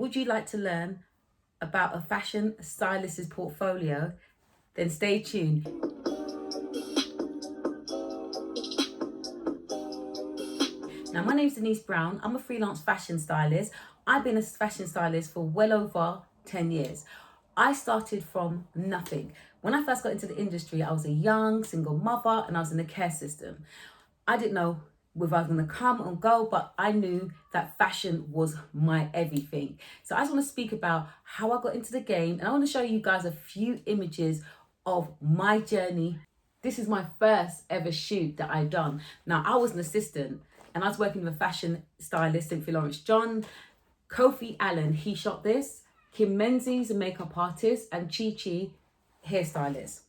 Would you like to learn about a fashion stylist's portfolio? Then stay tuned. Now, my name is Denise Brown. I'm a freelance fashion stylist. I've been a fashion stylist for well over 10 years. I started from nothing. When I first got into the industry, I was a young single mother and I was in the care system. I didn't know whether I was going to come or go, but I knew that fashion was my everything. So I just want to speak about how I got into the game, and I want to show you guys a few images of my journey. This is my first ever shoot that I've done. Now, I was an assistant and I was working with a fashion stylist, Cynthia Lawrence John. Kofi Allen, he shot this. Kim Menzies, a makeup artist, and Chi Chi, hairstylist.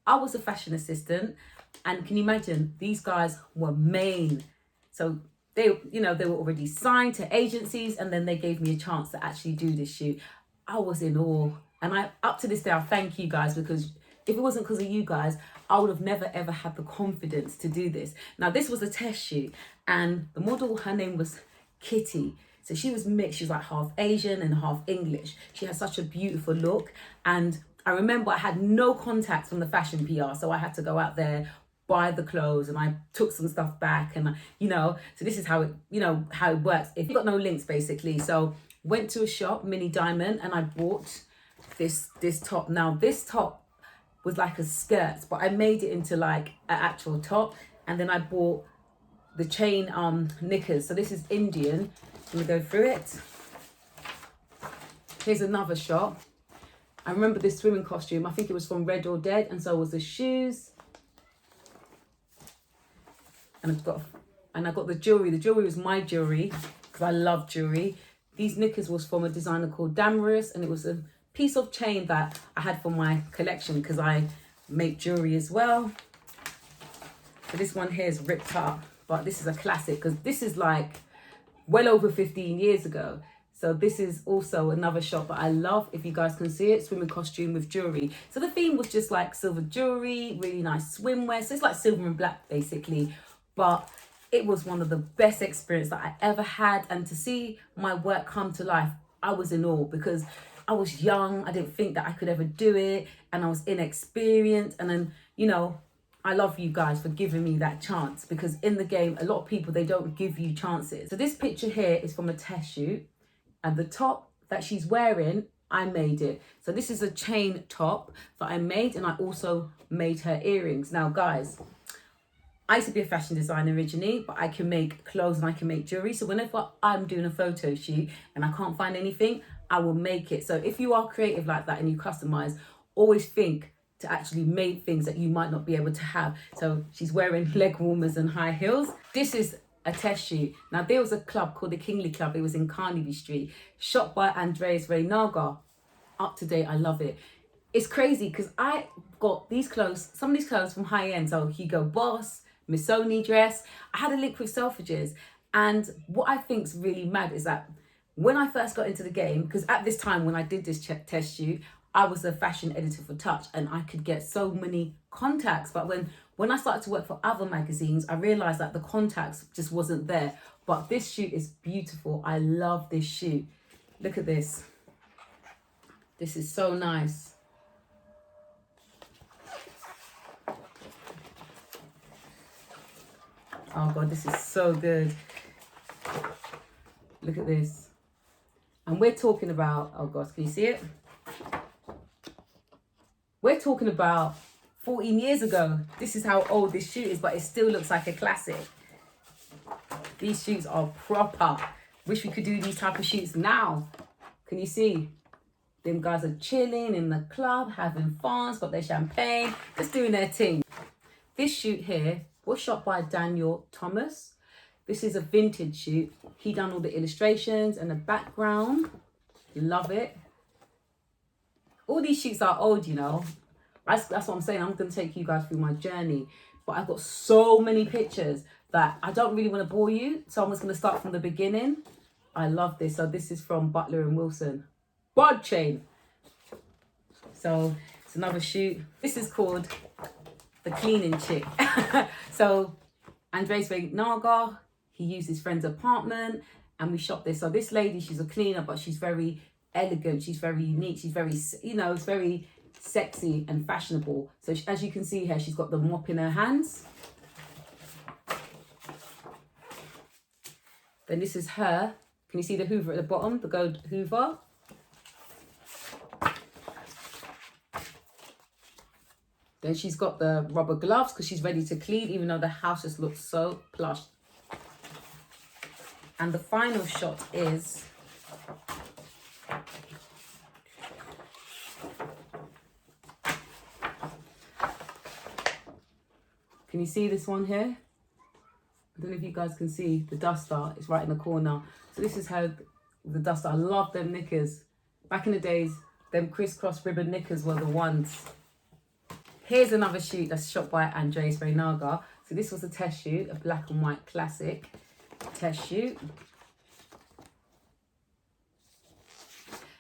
I was a fashion assistant, and can you imagine, these guys were main. So they were already signed to agencies, and then they gave me a chance to actually do this shoot. I was in awe, and up to this day, I thank you guys, because if it wasn't because of you guys, I would have never ever had the confidence to do this. Now, this was a test shoot, and the model, her name was Kitty. So she was mixed. She was like half Asian and half English. She had such a beautiful look. And I remember I had no contacts from the fashion PR. So I had to go out there, buy the clothes, and I took some stuff back. And, so this is how it works. If you've got no links, basically. So went to a shop, Mini Diamond, and I bought this top. Now, this top was like a skirt, but I made it into like an actual top. And then I bought the chain knickers. So this is Indian. I'm gonna go through it. Here's another shot. I remember this swimming costume. I think it was from Red or Dead, and so was the shoes. And I got the jewelry. The jewelry was my jewelry because I love jewelry. These knickers was from a designer called Damaris, and it was a piece of chain that I had for my collection because I make jewelry as well. So this one here is ripped up, but this is a classic because this is like well over 15 years ago. So this is also another shot that I love. If you guys can see it, swimming costume with jewelry. So the theme was just like silver jewelry, really nice swimwear. So it's like silver and black basically, but it was one of the best experiences that I ever had. And to see my work come to life, I was in awe because I was young. I didn't think that I could ever do it, and I was inexperienced. And then, I love you guys for giving me that chance, because in the game, a lot of people, they don't give you chances. So this picture here is from a test shoot, and the top that she's wearing, I made it. So this is a chain top that I made, and I also made her earrings. Now, guys, I used to be a fashion designer originally, but I can make clothes and I can make jewelry. So whenever I'm doing a photo shoot and I can't find anything, I will make it. So if you are creative like that and you customize, always think to actually make things that you might not be able to have. So she's wearing leg warmers and high heels. This is a test shoot. Now, there was a club called the Kingley Club. It was in Carnaby Street, shot by Andreas Reynaga. Up to date, I love it. It's crazy because I got these clothes, some of these clothes from high end. So Hugo Boss, Missoni dress. I had a link with Selfridges. And what I think's really mad is that when I first got into the game, because at this time when I did this test shoot, I was a fashion editor for Touch, and I could get so many contacts. But when I started to work for other magazines, I realized that the contacts just wasn't there. But this shoot is beautiful. I love this shoot. Look at this. This is so nice. Oh God, this is so good. Look at this. And we're talking about, oh gosh, can you see it? We're talking about 14 years ago. This is how old this shoot is, but it still looks like a classic. These shoots are proper. Wish we could do these type of shoots now. Can you see? Them guys are chilling in the club, having fun, got their champagne, just doing their thing. This shoot here was shot by Daniel Thomas. This is a vintage shoot. He done all the illustrations and the background. Love it. All these shoots are old, That's what I'm saying. I'm going to take you guys through my journey. But I've got so many pictures that I don't really want to bore you. So I'm just going to start from the beginning. I love this. So this is from Butler and Wilson. Bod chain. So it's another shoot. This is called The Cleaning Chick. So Andres Naga, he used his friend's apartment and we shot this. So this lady, she's a cleaner, but she's very elegant, she's very unique, she's very, you know, it's very sexy and fashionable. So as you can see here, she's got the mop in her hands. Then this is her. Can you see the hoover at the bottom, the gold hoover? Then she's got the rubber gloves because she's ready to clean, even though the house just looks so plush. And the final shot is can you see this one here? I don't know if you guys can see the duster. It's right in the corner. So this is how the duster. I love them knickers. Back in the days, them crisscross ribbon knickers were the ones. Here's another shoot that's shot by Andreas Reinaga. So this was a test shoot, a black and white classic test shoot.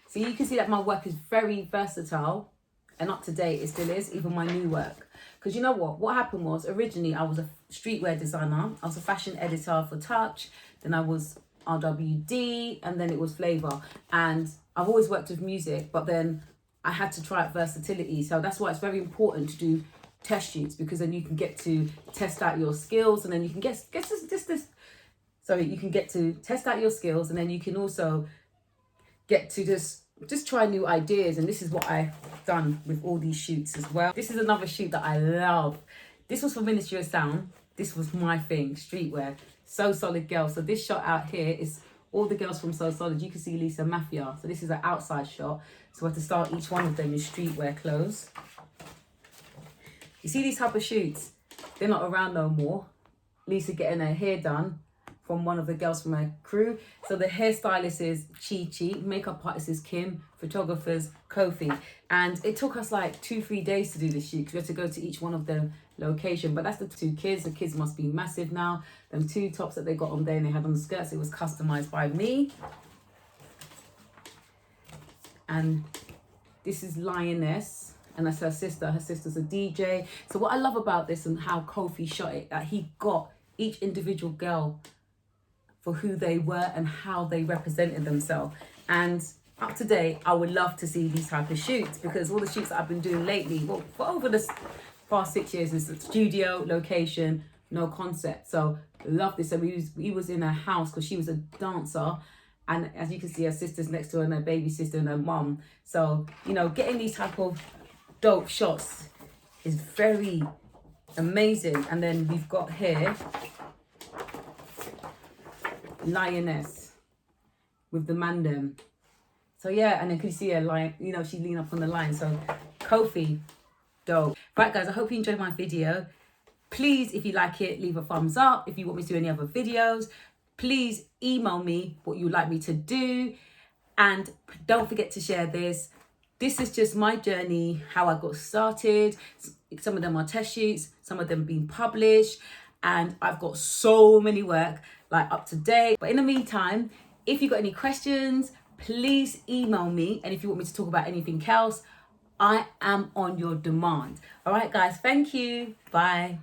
So you can see that my work is very versatile and up to date. It still is, even my new work. Because you know what happened was, originally I was a streetwear designer. I was a fashion editor for Touch. Then I was RWD, and then it was Flavor. And I've always worked with music, but then I had to try out versatility. So that's why it's very important to do test shoots, because then you can get to test out your skills, and then you can you can get to test out your skills, and then you can also get to just try new ideas. And this is what I've done with all these shoots as well. This is another shoot that I love. This was for Ministry of Sound. This was my thing, streetwear. So Solid Girls. So this shot out here is all the girls from So Solid. You can see Lisa Mafia. So this is an outside shot. So I had to start each one of them in streetwear clothes. You see these type of shoots? They're not around no more. Lisa getting her hair done from one of the girls from her crew. So the hairstylist is Chi Chi, makeup artist is Kim, photographers Kofi. And it took us like 2-3 days to do this shoot because we had to go to each one of them location. But that's the two kids. The kids must be massive now. Them two tops that they got on there and they had on the skirts, it was customized by me. And this is Lioness, and that's her sister. Her sister's a DJ. So what I love about this and how Kofi shot it, that he got each individual girl for who they were and how they represented themselves. And up to date, I would love to see these type of shoots, because all the shoots that I've been doing lately, well, for over the past 6 years, is studio, location, no concept. So love this. So he was in her house because she was a dancer. And as you can see, her sister's next to her and her baby sister and her mum. So, you know, getting these type of dope shots is very amazing. And then we've got here Lioness with the mandem. So yeah, and then can you see her line, you know, she lean up on the line. So Kofi, dope. Right guys, I hope you enjoyed my video. Please, if you like it, leave a thumbs up. If you want me to do any other videos, please email me what you'd like me to do. And don't forget to share this. This is just my journey, how I got started. Some of them are test shoots, some of them being published. And I've got so many work like up to date. But in the meantime, if you've got any questions, please email me. And if you want me to talk about anything else, I am on your demand. All right, guys, thank you. Bye.